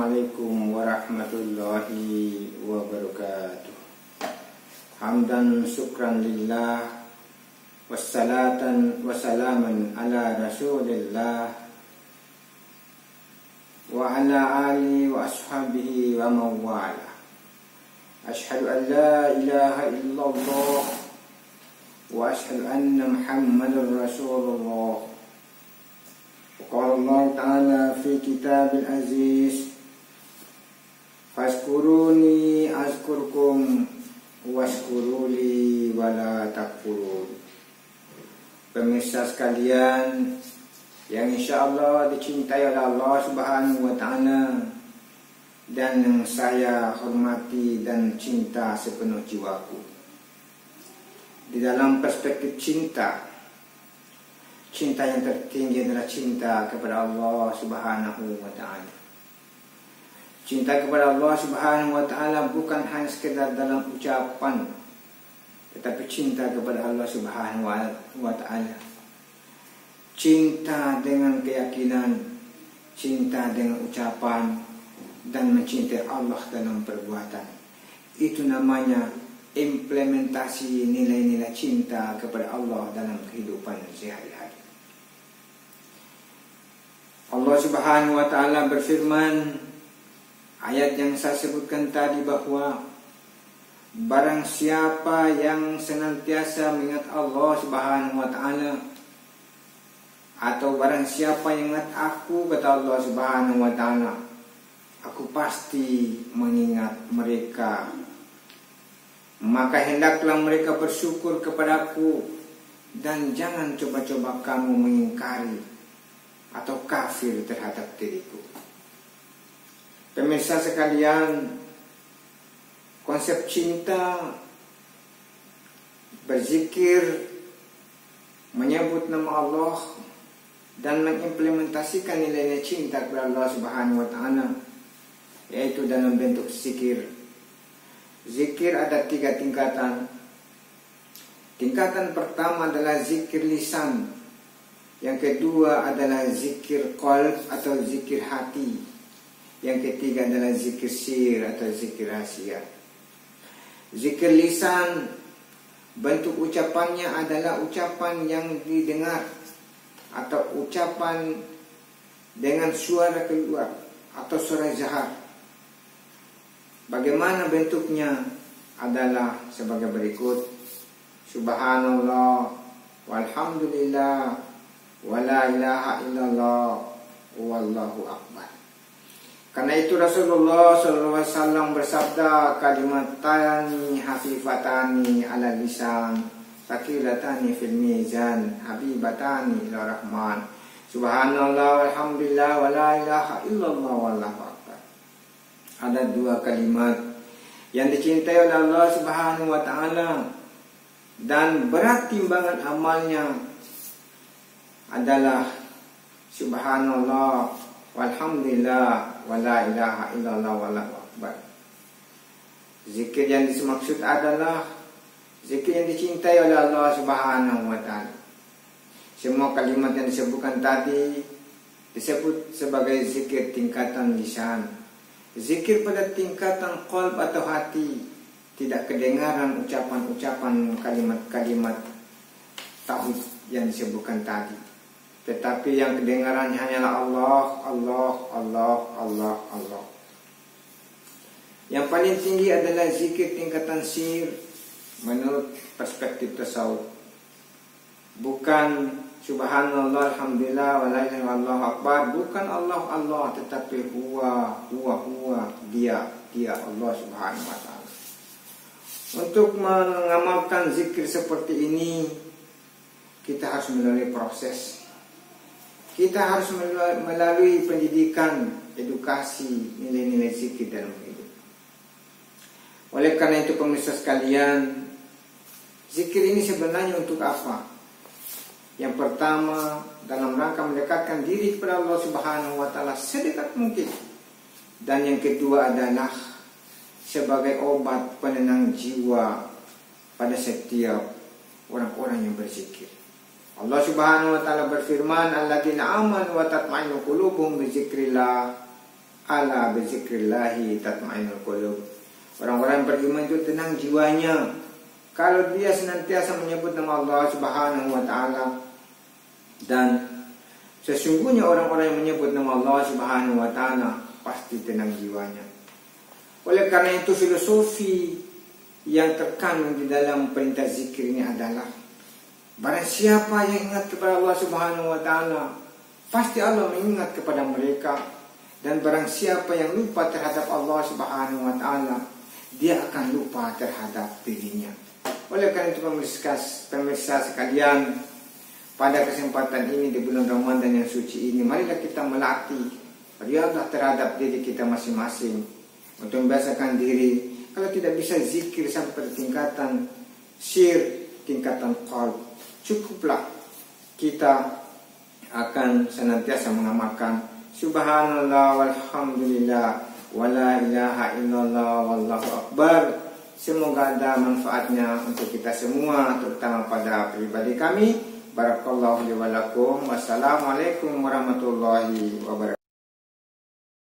Assalamualaikum warahmatullahi wabarakatuh. Hamdan syukran lillah, wassalatan wassalaman ala rasulillah, wa ala alihi wa ashabihi wa mawala. Ashhadu an la ilaha illallah wa ashhadu anna Muhammadar Rasulullah. Qala Allah Ta'ala fi kitabil aziz, fazkuruni azkurkum washkuruli wala takfurun. Pemirsa sekalian yang insyaallah dicintai oleh Allah Subhanahu wa Ta'ala dan yang saya hormati dan cinta sepenuh jiwaku. Di dalam perspektif cinta yang tertinggi adalah cinta kepada Allah Subhanahu wa Ta'ala. Cinta kepada Allah Subhanahu wa Ta'ala bukan hanya sekedar dalam ucapan, tetapi cinta kepada Allah Subhanahu wa Ta'ala, cinta dengan keyakinan, cinta dengan ucapan, dan mencintai Allah dalam perbuatan. Itu namanya implementasi nilai-nilai cinta kepada Allah dalam kehidupan sehari-hari. Allah Subhanahu wa Ta'ala berfirman, ayat yang saya sebutkan tadi, bahwa barang siapa yang senantiasa mengingat Allah Subhanahu wa Ta'ala, atau barang siapa yang ingat aku, kata Allah Subhanahu wa Ta'ala, aku pasti mengingat mereka, maka hendaklah mereka bersyukur kepadaku, dan jangan coba-coba kamu mengingkari atau kafir terhadap diriku. Pemirsa sekalian, konsep cinta, berzikir, menyebut nama Allah, dan mengimplementasikan nilai-nilai cinta kepada Allah Subhanahu wa Ta'ala, yaitu dalam bentuk zikir. Zikir ada 3 tingkatan. Tingkatan pertama adalah zikir lisan. Yang kedua adalah zikir qalb atau zikir hati. Yang ketiga adalah zikir sir atau zikir rahasia. Zikir lisan, bentuk ucapannya adalah ucapan yang didengar atau ucapan dengan suara keluar atau suara jahar. Bagaimana bentuknya? Adalah sebagai berikut: Subhanallah, walhamdulillah, wala ilaha illallah, wallahu akbar. Karena itu Rasulullah SAW bersabda, kalimatani hafifatani ala lisan, taqilatani fil mizan, habibatani ila rahman. Subhanallah, walhamdulillah, wala ilaha illallah, wallahu akbar. Ada 2 kalimat yang dicintai oleh Allah Subhanahu wa Ta'ala, dan berat timbangan amalnya adalah Subhanallah, walhamdulillah, wala ilaha illallah, wallahu akbar. Zikir yang dimaksud adalah zikir yang dicintai oleh Allah Subhanahu wa Ta'ala. Semua kalimat yang disebutkan tadi disebut sebagai zikir tingkatan lisan. Zikir pada tingkatan qalb atau hati, tidak kedengaran ucapan-ucapan kalimat-kalimat tauhid yang disebutkan tadi, tetapi yang kedengarannya hanyalah Allah, Allah, Allah, Allah, Allah. Yang paling tinggi adalah zikir tingkatan sir menurut perspektif tasawuf. Bukan Subhanallah, alhamdulillah, wala ilaha illallah, akbar. Bukan Allah, Allah, tetapi huwa, dia Allah Subhanahu wa Ta'ala. Untuk mengamalkan zikir seperti ini, kita harus melalui proses. Kita harus melalui pendidikan, edukasi, nilai-nilai zikir dalam hidup. Oleh karena itu pemirsa sekalian, zikir ini sebenarnya untuk apa? Yang pertama, dalam rangka mendekatkan diri kepada Allah Subhanahu wa Ta'ala sedekat mungkin. Dan yang kedua adalah sebagai obat penenang jiwa pada setiap orang-orang yang berzikir. Allah Subhanahu wa Ta'ala berfirman, alladzina amanu wa tatma'innu qulubuhum bi dzikrillah ala bizikrillahi tatma'innul qulub. Orang-orang yang beriman itu tenang jiwanya kalau dia senantiasa menyebut nama Allah Subhanahu wa taala. Dan sesungguhnya orang-orang yang menyebut nama Allah Subhanahu wa taala pasti tenang jiwanya. Oleh karena itu filosofi yang terkandung di dalam perintah zikir ini adalah barang siapa yang ingat kepada Allah Subhanahu wa taala, pasti Allah mengingat kepada mereka. Dan barang siapa yang lupa terhadap Allah Subhanahu wa taala, dia akan lupa terhadap dirinya. Oleh karena itu pemirsa sekalian, pada kesempatan ini di bulan Ramadan yang suci ini, marilah kita melatih riyadhah terhadap diri kita masing-masing untuk membiasakan diri. Kalau tidak bisa zikir sampai tingkatan syir, tingkatan qalb, cukuplah kita akan senantiasa mengamalkan subhanallah walhamdulillah wala ilaha illallah wallahu akbar. Semoga ada manfaatnya untuk kita semua, terutama pada pribadi kami. Barakallahu li wa lakum. Wassalamualaikum warahmatullahi wabarakatuh.